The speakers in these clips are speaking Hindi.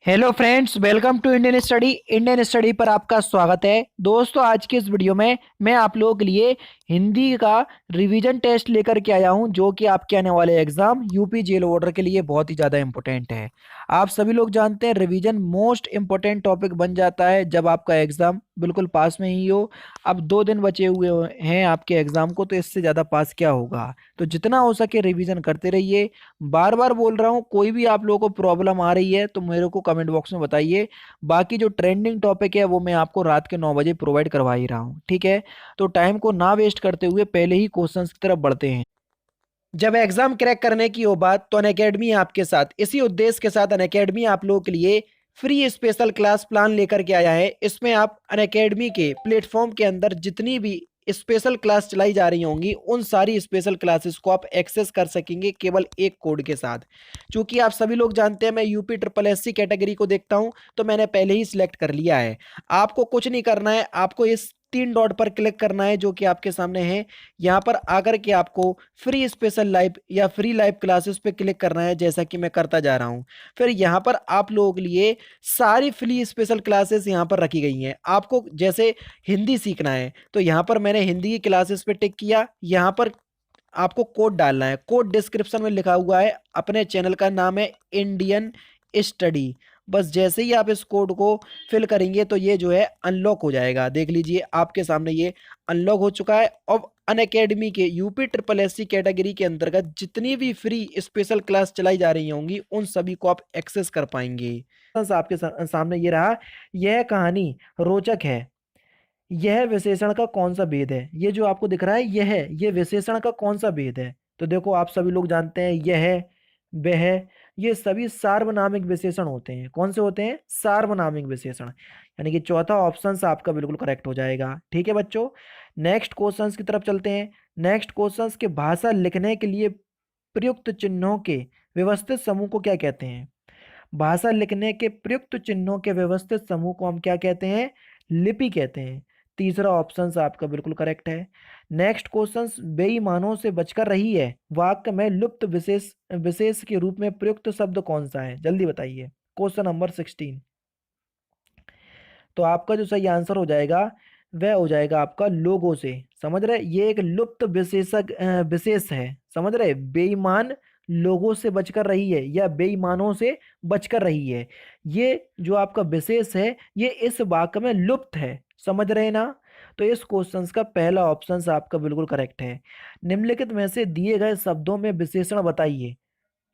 Hello friends, welcome to Indian study पर आपका स्वागत है। दोस्तों, आज की इस वीडियो में मैं आप लोगों के लिए हिंदी का रिवीजन टेस्ट लेकर के आया हूं, जो कि आपके आने वाले एग्जाम यूपी जेल ऑर्डर के लिए बहुत ही ज़्यादा इंपॉर्टेंट है। आप सभी लोग जानते हैं रिवीजन मोस्ट इंपॉर्टेंट टॉपिक बन जाता है जब आपका एग्जाम बिल्कुल पास में ही हो। अब 2 दिन बचे हैं आपके एग्जाम को, तो इससे ज़्यादा पास क्या होगा। तो जितना हो सके रिवीजन करते रहिए। बार बार बोल रहा हूँ, कोई भी आप लोगों को प्रॉब्लम आ रही है तो मेरे को कमेंट बॉक्स में बताइए। बाकी जो ट्रेंडिंग टॉपिक है वो मैं आपको रात के 9 बजे प्रोवाइड करवा ही रहा हूँ, ठीक है। तो टाइम को ना वेस्ट करते हुए पहले ही क्वेश्चंस की तरफ बढ़ते हैं। जब एग्जाम क्रैक करने की हो बात, तो अनअकैडमी आपके साथ, इसी उद्देश्य के साथ अनअकैडमी आप लोगों के लिए फ्री स्पेशल क्लास प्लान लेकर के आया है। इसमें आप अनअकैडमी के प्लेटफॉर्म के अंदर जितनी भी स्पेशल क्लास चलाई जा रही होंगी, उन सारी स्पेशल क्लासेस को आप एक्सेस कर सकेंगे केवल एक कोड के साथ। क्योंकि आप सभी लोग जानते हैं मैं UP triple S C category को देखता हूं, तो मैंने पहले ही सिलेक्ट कर लिया है। आपको कुछ नहीं करना है, आपको इस 3 डॉट पर क्लिक करना है जो कि आपके सामने है। यहाँ पर आकर के आपको फ्री स्पेशल लाइव या फ्री लाइव क्लासेस पे क्लिक करना है, जैसा कि मैं करता जा रहा हूँ। फिर यहाँ पर आप लोगों के लिए सारी फ्री स्पेशल क्लासेस यहाँ पर रखी गई हैं। आपको जैसे हिंदी सीखना है तो यहाँ पर मैंने हिंदी की क्लासेस पे टिक किया। यहाँ पर आपको कोड डालना है, कोड डिस्क्रिप्शन में लिखा हुआ है। अपने चैनल का नाम है इंडियन स्टडी। बस जैसे ही आप इस कोड को फिल करेंगे तो ये जो है अनलॉक हो जाएगा। देख लीजिए आपके सामने ये अनलॉक हो चुका है। अब अनअकैडमी के UP triple S C category के अंतर्गत जितनी भी फ्री स्पेशल क्लास चलाई जा रही होंगी, उन सभी को आप एक्सेस कर पाएंगे। बस आपके सामने ये रहा। यह कहानी रोचक है। यह विशेषण का कौन सा भेद है। ये जो आपको दिख रहा है ये विशेषण का कौन सा भेद है। तो देखो, आप सभी लोग जानते हैं यह, वह, ये सभी सार्वनामिक विशेषण होते हैं। कौन से होते हैं? सार्वनामिक विशेषण। यानी कि चौथा ऑप्शन आपका बिल्कुल करेक्ट हो जाएगा। ठीक है बच्चों, नेक्स्ट क्वेश्चन की तरफ चलते हैं। नेक्स्ट क्वेश्चन के भाषा लिखने के लिए प्रयुक्त चिन्हों के व्यवस्थित समूह को क्या कहते हैं। भाषा लिखने के प्रयुक्त चिन्हों के व्यवस्थित समूह को हम क्या कहते हैं? लिपि कहते हैं। तीसरा ऑप्शन आपका बिल्कुल करेक्ट है। नेक्स्ट क्वेश्चन, बेईमानों से बचकर रही है वाक्य में लुप्त विशेष विशेष के रूप में प्रयुक्त शब्द कौन सा है, जल्दी बताइए। Question number 16। तो आपका जो सही आंसर हो जाएगा वह हो जाएगा आपका लोगों से। समझ रहे, ये एक लुप्त विशेष है। समझ रहे, बेईमान लोगों से बचकर रही है या बेईमानों से बचकर रही है। ये जो आपका विशेष है ये इस वाक्य में लुप्त है। समझ रहे ना। तो इस क्वेश्चन का पहला ऑप्शन आपका बिल्कुल करेक्ट है। निम्नलिखित में से दिए गए शब्दों में विशेषण बताइए।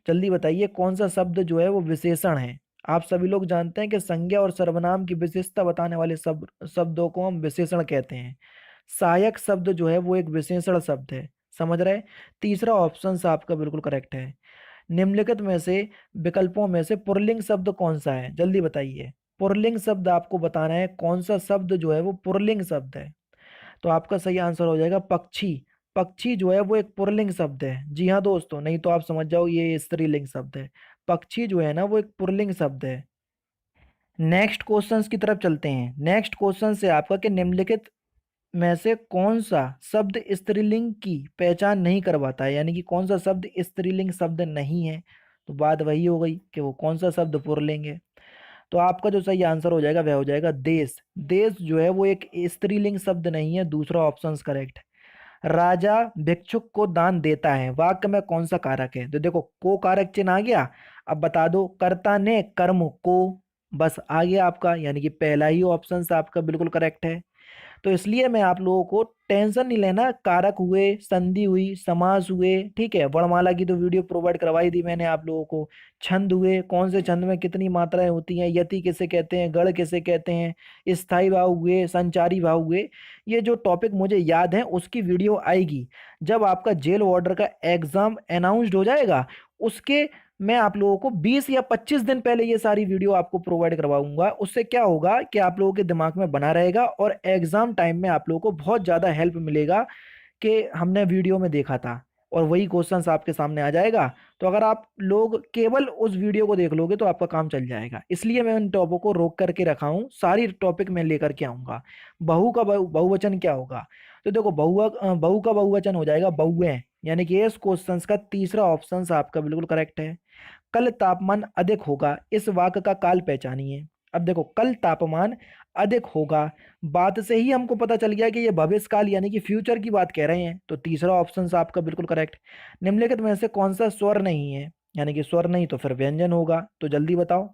जल्दी बताइए कौन सा शब्द जो है वो विशेषण है। आप सभी लोग जानते हैं कि संज्ञा और सर्वनाम की विशेषता बताने वाले शब्दों को हम विशेषण कहते हैं। सहायक शब्द जो है वो एक विशेषण शब्द है। समझ रहे। तीसरा ऑप्शन आपका बिल्कुल करेक्ट है। निम्नलिखित में से विकल्पों में से पुल्लिंग शब्द कौन सा है, जल्दी बताइए। पुल्लिंग शब्द आपको बताना है, कौन सा शब्द जो है वो पुल्लिंग शब्द है। तो आपका सही आंसर हो जाएगा पक्षी। पक्षी जो है वो एक पुल्लिंग शब्द है। जी हाँ दोस्तों, नहीं तो आप समझ जाओ ये स्त्रीलिंग शब्द है। पक्षी जो है ना वो एक पुल्लिंग शब्द है। नेक्स्ट क्वेश्चंस की तरफ चलते हैं। नेक्स्ट क्वेश्चन से आपका कि निम्नलिखित में से कौन सा शब्द स्त्रीलिंग की पहचान नहीं करवाता है, यानी कि कौन सा शब्द स्त्रीलिंग शब्द नहीं है। तो बात वही हो गई कि वो कौन सा शब्द पुल्लिंग है। तो आपका जो सही आंसर हो जाएगा वह हो जाएगा देश। देश जो है वो एक स्त्रीलिंग शब्द नहीं है। दूसरा ऑप्शन करेक्ट है। राजा भिक्षुक को दान देता है वाक्य में कौन सा कारक है। तो देखो, को कारक चिन्ह आ गया। अब बता दो, कर्ता ने कर्म को, बस आ गया आपका, यानी कि पहला ही ऑप्शन आपका बिल्कुल करेक्ट है। तो इसलिए मैं आप लोगों को टेंशन नहीं लेना। कारक हुए, संधि हुई, समास हुए, ठीक है। वर्णमाला की तो वीडियो प्रोवाइड करवाई थी मैंने आप लोगों को। छंद हुए, कौन से छंद में कितनी मात्राएं होती हैं, यति किसे कहते हैं, गढ़ किसे कहते हैं, स्थाई भाव हुए, संचारी भाव हुए, ये जो टॉपिक मुझे याद है उसकी वीडियो आएगी जब आपका जेल वार्डर का एग्जाम अनाउंस्ड हो जाएगा। उसके मैं आप लोगों को 20 या 25 दिन पहले ये सारी वीडियो आपको प्रोवाइड करवाऊंगा। उससे क्या होगा कि आप लोगों के दिमाग में बना रहेगा और एग्जाम टाइम में आप लोगों को बहुत ज़्यादा हेल्प मिलेगा कि हमने वीडियो में देखा था और वही क्वेश्चंस आपके सामने आ जाएगा। तो अगर आप लोग केवल उस वीडियो को देख लोगे तो आपका काम चल जाएगा। इसलिए मैं उन टॉपिक को रोक करके रखा हूँ। सारी टॉपिक मैं लेकर के आऊँगा। बहू का बहुवचन क्या होगा। तो देखो, बहू का बहुवचन हो जाएगा बहुएं, यानी कि इस क्वेश्चन का तीसरा ऑप्शन आपका बिल्कुल करेक्ट है। कल तापमान अधिक होगा, इस वाक्य का काल पहचानिए। अब देखो, कल तापमान अधिक होगा, बात से ही हमको पता चल गया कि ये भविष्य काल यानी कि फ्यूचर की बात कह रहे हैं, तो तीसरा ऑप्शन आपका बिल्कुल करेक्ट। निम्नलिखित में से कौन सा स्वर नहीं है, यानी कि स्वर नहीं तो फिर व्यंजन होगा, तो जल्दी बताओ।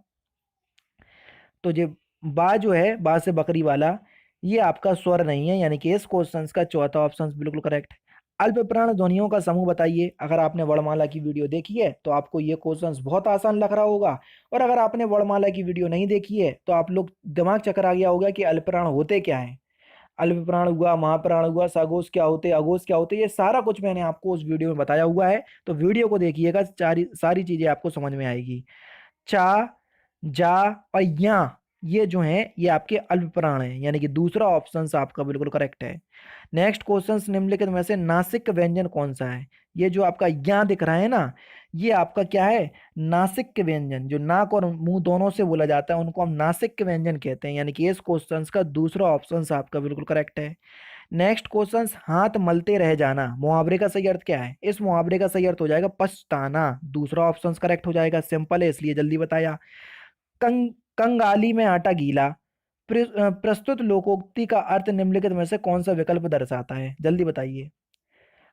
तो ये बा जो है, बा से बकरी वाला, ये आपका स्वर नहीं है, यानी कि इस क्वेश्चन का चौथा ऑप्शन बिल्कुल करेक्ट। अल्प प्राण ध्वनियों का समूह बताइए। अगर आपने वर्णमाला की वीडियो देखी है तो आपको ये क्वेश्चन बहुत आसान लग रहा होगा, और अगर आपने वर्णमाला की वीडियो नहीं देखी है तो आप लोग दिमाग चकर आ गया होगा कि अल्प प्राण होते क्या है। अल्प प्राण हुआ, महाप्राण हुआ, सघोष क्या होते, अघोष क्या होते, ये सारा कुछ मैंने आपको उस वीडियो में बताया हुआ है, तो वीडियो को देखिएगा, सारी चीजें आपको समझ में आएगी। चा, जा और या, ये जो है ये आपके अल्प प्राण है, यानी कि दूसरा ऑप्शन आपका बिल्कुल करेक्ट है। नेक्स्ट क्वेश्चन, निम्नलिखित में से नासिक व्यंजन कौन सा है। ये जो आपका या दिख रहा है ना, ये आपका क्या है, नासिक व्यंजन। जो नाक और मुंह दोनों से बोला जाता है उनको हम नासिक व्यंजन कहते हैं, यानी कि इस क्वेश्चन का दूसरा ऑप्शन आपका बिल्कुल करेक्ट है। नेक्स्ट क्वेश्चन, हाथ मलते रह जाना, मुहावरे का सही अर्थ क्या है। इस मुहावरे का सही अर्थ हो जाएगा पछताना, दूसरा ऑप्शन करेक्ट हो जाएगा, सिंपल है इसलिए जल्दी बताया। कंगाली में आटा गीला, प्रस्तुत लोकोक्ति का अर्थ निम्नलिखित में से कौन सा विकल्प दर्शाता है, जल्दी बताइए।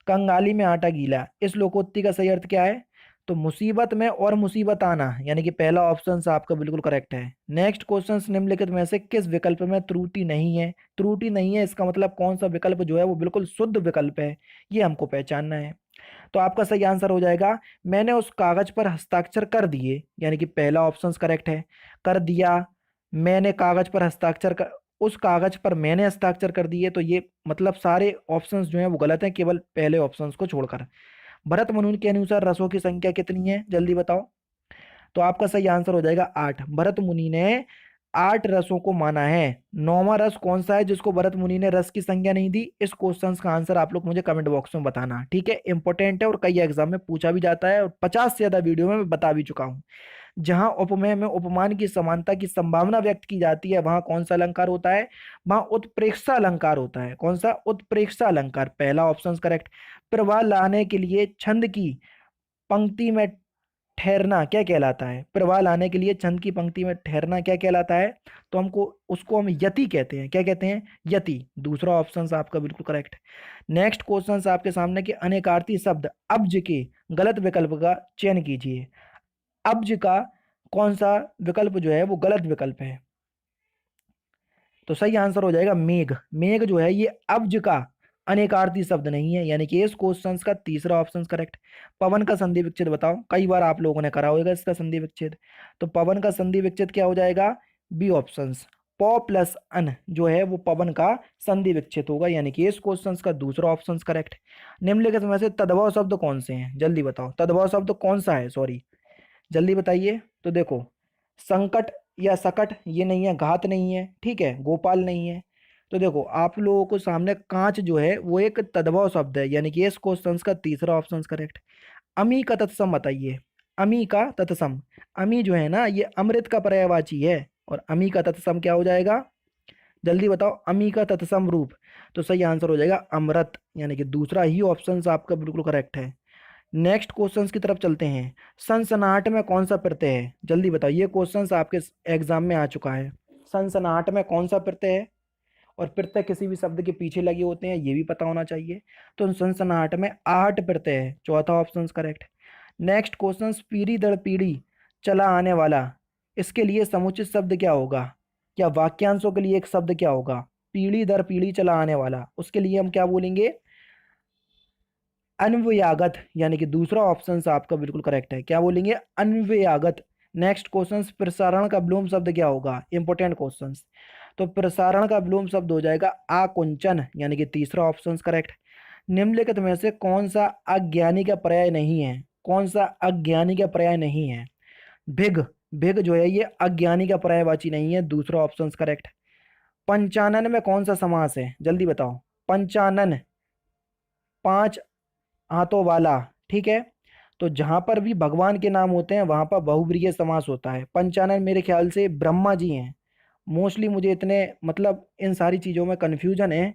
कंगाली में आटा गीला, इस लोकोक्ति का सही अर्थ क्या है, तो मुसीबत में और मुसीबत आना, यानी कि पहला ऑप्शन आपका बिल्कुल करेक्ट है। नेक्स्ट क्वेश्चन, निम्नलिखित में से किस विकल्प में त्रुटि नहीं है। त्रुटि नहीं है इसका मतलब कौन सा विकल्प जो है वो बिल्कुल शुद्ध विकल्प है, ये हमको पहचानना है। तो आपका सही आंसर हो जाएगा, मैंने उस कागज पर हस्ताक्षर कर दिए, यानी कि पहला ऑप्शन करेक्ट है। कर दिया, मैंने कागज पर हस्ताक्षर कर, उस कागज पर मैंने हस्ताक्षर कर दिए, तो ये मतलब सारे ऑप्शंस जो हैं वो गलत हैं, केवल पहले ऑप्शंस को छोड़कर। भरत मुनि के अनुसार रसों की संख्या कितनी है, जल्दी बताओ। तो आपका सही आंसर हो जाएगा 8। भरत मुनि ने 8 रसों को माना है। नौवां रस कौन सा है जिसको भरत मुनि ने रस की संज्ञा नहीं दी, इस क्वेश्चन का आंसर आप लोग मुझे कमेंट बॉक्स में बताना, ठीक है। इंपॉर्टेंट है और कई एग्जाम में पूछा भी जाता है, और 50 से ज्यादा वीडियो में मैं बता भी चुका हूँ। जहां उपमेय में उपमान की समानता की संभावना व्यक्त की जाती है वहां कौन सा अलंकार होता है, वहां उत्प्रेक्षा अलंकार होता है। कौन सा, उत्प्रेक्षा अलंकार, पहला ऑप्शन करेक्ट। प्रवाह लाने के लिए छंद की पंक्ति में ठहरना क्या कहलाता है। प्रवाह लाने के लिए छंद की पंक्ति में ठहरना क्या कहलाता है, तो हमको उसको हम यति कहते हैं। क्या कहते हैं, यति, दूसरा ऑप्शन आपका बिल्कुल करेक्ट। नेक्स्ट क्वेश्चन आपके सामने कि अनेकार्थी शब्द अब्ज के गलत विकल्प का चयन कीजिए। अब्ज का कौन सा विकल्प जो है वो गलत विकल्प है, तो सही आंसर हो जाएगा मेघ। मेघ जो है ये अब्ज का अनेकार्थी शब्द नहीं है, यानी कि इस क्वेश्चन का तीसरा ऑप्शन करेक्ट। पवन का संधि विच्छेद बताओ, कई बार आप लोगों ने करा होगा इसका संधि विच्छेद, तो पवन का संधि विच्छेद क्या हो जाएगा, बी ऑप्शन। प प्लस अन जो है वो पवन का संधि विच्छेद होगा, यानी कि इस क्वेश्चन का दूसरा ऑप्शन करेक्ट। निम्नलिखित में से तद्भव शब्द कौन से हैं, जल्दी बताओ, तद्भव शब्द कौन सा है, सॉरी जल्दी बताइए। तो देखो, संकट या सकट ये नहीं है, घात नहीं है, ठीक है, गोपाल नहीं है। तो देखो आप लोगों को सामने कांच जो है वो एक तद्भव शब्द है, यानी कि इस क्वेश्चन का तीसरा ऑप्शन करेक्ट। अमी का तत्सम बताइए। अमी का तत्सम, अमी जो है ना ये अमृत का पर्यायवाची है, और अमी का तत्सम क्या हो जाएगा, जल्दी बताओ। अमी का तत्सम रूप, तो सही आंसर हो जाएगा अमृत, यानी कि दूसरा ही ऑप्शन आपका बिल्कुल करेक्ट है। नेक्स्ट क्वेश्चंस की तरफ चलते हैं। सनसनाहट में कौन सा प्रत्यय है, जल्दी बताओ, ये क्वेश्चंस आपके एग्जाम में आ चुका है। सनसनाहट में कौन सा प्रत्यय है, और प्रत्यय किसी भी शब्द के पीछे लगे होते हैं ये भी पता होना चाहिए। तो सनसनाहट में आहट प्रत्यय है, चौथा ऑप्शन करेक्ट। नेक्स्ट क्वेश्चन, पीढ़ी दर पीढ़ी चला आने वाला, इसके लिए समुचित शब्द क्या होगा, या वाक्यांशों के लिए एक शब्द क्या होगा। पीढ़ी दर पीढ़ी चला आने वाला, उसके लिए हम क्या बोलेंगे, अन्वयागत, यानी कि दूसरा ऑप्शन आपका बिल्कुल करेक्ट है, क्या बोलेंगे, अन्वयागत। नेक्स्ट क्वेश्चन, प्रसारण का विलोम शब्द क्या होगा, इंपॉर्टेंट क्वेश्चन। तो प्रसारण का विलोम शब्द हो जाएगा आकुंचन, यानी कि तीसरा ऑप्शन करेक्ट। निम्नलिखित में से कौन सा अज्ञानी का पर्याय नहीं है, कौन सा अज्ञानी का पर्याय नहीं है, भिग, भिग जो है ये अज्ञानी का पर्यायवाची नहीं है, दूसरा ऑप्शन करेक्ट। पंचानन में कौन सा समास है, जल्दी बताओ। पंचानन, 5 हाथों वाला, ठीक है। तो जहां पर भी भगवान के नाम होते हैं वहां पर बहुव्रीहि समास होता है। पंचानन मेरे ख्याल से ब्रह्मा जी हैं, मोस्टली मुझे इतने मतलब इन सारी चीज़ों में कन्फ्यूजन है,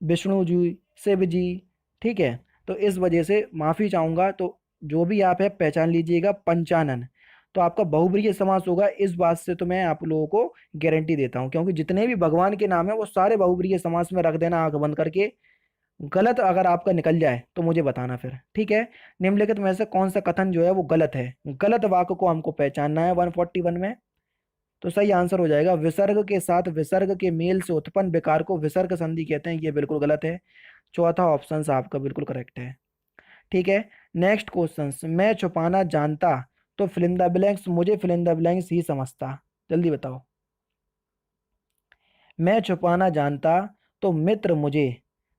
विष्णु जी, शिव जी, ठीक है। तो इस वजह से माफ़ी चाहूँगा, तो जो भी आप है पहचान लीजिएगा, पंचानन। तो आपका बहुब्रीहि समास होगा, इस बात से तो मैं आप लोगों को गारंटी देता हूँ, क्योंकि जितने भी भगवान के नाम है वो सारे बहुब्रीहि समास में रख देना आंख बंद करके। गलत अगर आपका निकल जाए तो मुझे बताना फिर, ठीक है। निम्नलिखित में से कौन सा कथन जो है वो गलत है? गलत वाक्य को हमको पहचानना है 141 में। तो सही आंसर हो जाएगा, विसर्ग के साथ विसर्ग के मेल से उत्पन्न विकार को विसर्ग संधि कहते हैं, ये बिल्कुल गलत है। चौथा ऑप्शन आपका बिल्कुल करेक्ट है, ठीक है। नेक्स्ट क्वेश्चन, मैं छुपाना जानता तो फिल इन द ब्लैंक्स मुझे फिल इन द ब्लैंक्स ही समझता। जल्दी बताओ। मैं छुपाना जानता तो मित्र मुझे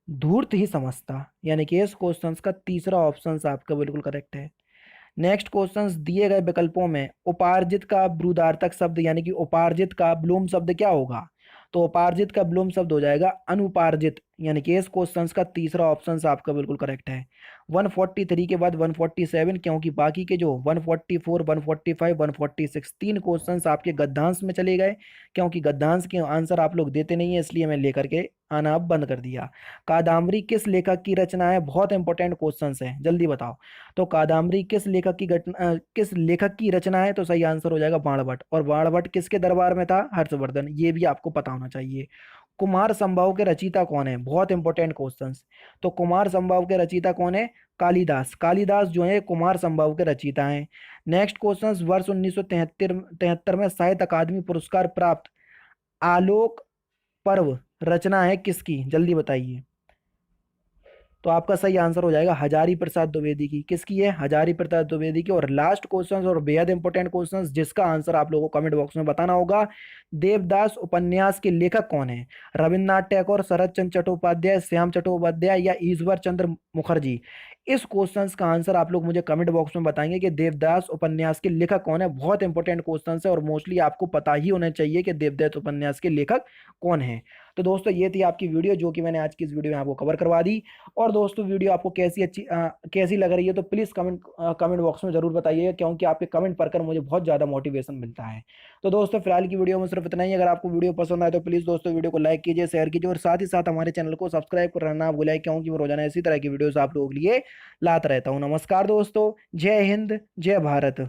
धूर्त ही समझता, यानी कि इस क्वेश्चन का तीसरा ऑप्शन आपका बिल्कुल करेक्ट है। नेक्स्ट क्वेश्चंस, दिए गए विकल्पों में उपार्जित का ब्रूदार्थक शब्द यानी कि उपार्जित का ब्लूम शब्द क्या होगा? तो उपार्जित का ब्लूम शब्द हो जाएगा अनुपार्जित, यानी कि इस क्वेश्चंस का तीसरा ऑप्शन आपका बिल्कुल करेक्ट है। 143 के बाद 147, क्योंकि बाकी के जो 144, 145, 146 तीन क्वेश्चंस आपके गद्यांश में चले गए, क्योंकि गद्यांश के आंसर आप लोग देते नहीं है, इसलिए मैं लेकर के आना अब बंद कर दिया। कादम्बरी किस लेखक की रचना है? बहुत इंपॉर्टेंट क्वेश्चंस है, जल्दी बताओ। तो कादम्बरी किस लेखक की किस लेखक की रचना है? तो सही आंसर हो जाएगा बाणभट्ट। और बाणभट्ट किसके दरबार में था? हर्षवर्धन। ये भी आपको पता होना चाहिए। कुमार संभव के रचयिता कौन है? बहुत इंपॉर्टेंट क्वेश्चंस। तो कुमार संभव के रचयिता कौन है? कालिदास। कालिदास जो है कुमार संभव के रचयिता हैं। नेक्स्ट क्वेश्चंस, वर्ष 1973 में साहित्य अकादमी पुरस्कार प्राप्त आलोक पर्व रचना है किसकी? जल्दी बताइए। तो आपका सही आंसर हो जाएगा हजारी प्रसाद द्विवेदी की। किसकी है? हजारी प्रसाद द्विवेदी की। और लास्ट क्वेश्चन और बेहद इंपॉर्टेंट क्वेश्चन जिसका आंसर आप लोगों को कमेंट बॉक्स में बताना होगा, देवदास उपन्यास के लेखक कौन है? रविन्द्रनाथ टैगोर, शरद चंद्र चट्टोपाध्याय, श्याम चट्टोपाध्याय या ईश्वर चंद्र मुखर्जी? इस क्वेश्चन का आंसर आप लोग मुझे कमेंट बॉक्स में बताएंगे कि देवदास उपन्यास के लेखक कौन है। बहुत इंपॉर्टेंट क्वेश्चन है और मोस्टली आपको पता ही होना चाहिए कि देवदास उपन्यास के लेखक कौन है। तो दोस्तों ये थी आपकी वीडियो जो कि मैंने आज की इस वीडियो में आपको कवर करवा दी। और दोस्तों वीडियो आपको कैसी लग रही है तो प्लीज़ कमेंट बॉक्स में ज़रूर बताइएगा, क्योंकि आपके कमेंट पढ़कर मुझे बहुत ज़्यादा मोटिवेशन मिलता है। तो दोस्तों फिलहाल की वीडियो में सिर्फ इतना ही। अगर आपको वीडियो पसंद आए तो प्लीज़ दोस्तों वीडियो को लाइक कीजिए, शेयर कीजिए और साथ ही साथ हमारे चैनल को सब्सक्राइब करना ना भूलें, क्योंकि मैं रोजाना इसी तरह की वीडियोस आप लोगों के लिए लाता रहता हूँ। नमस्कार दोस्तों, जय हिंद, जय भारत।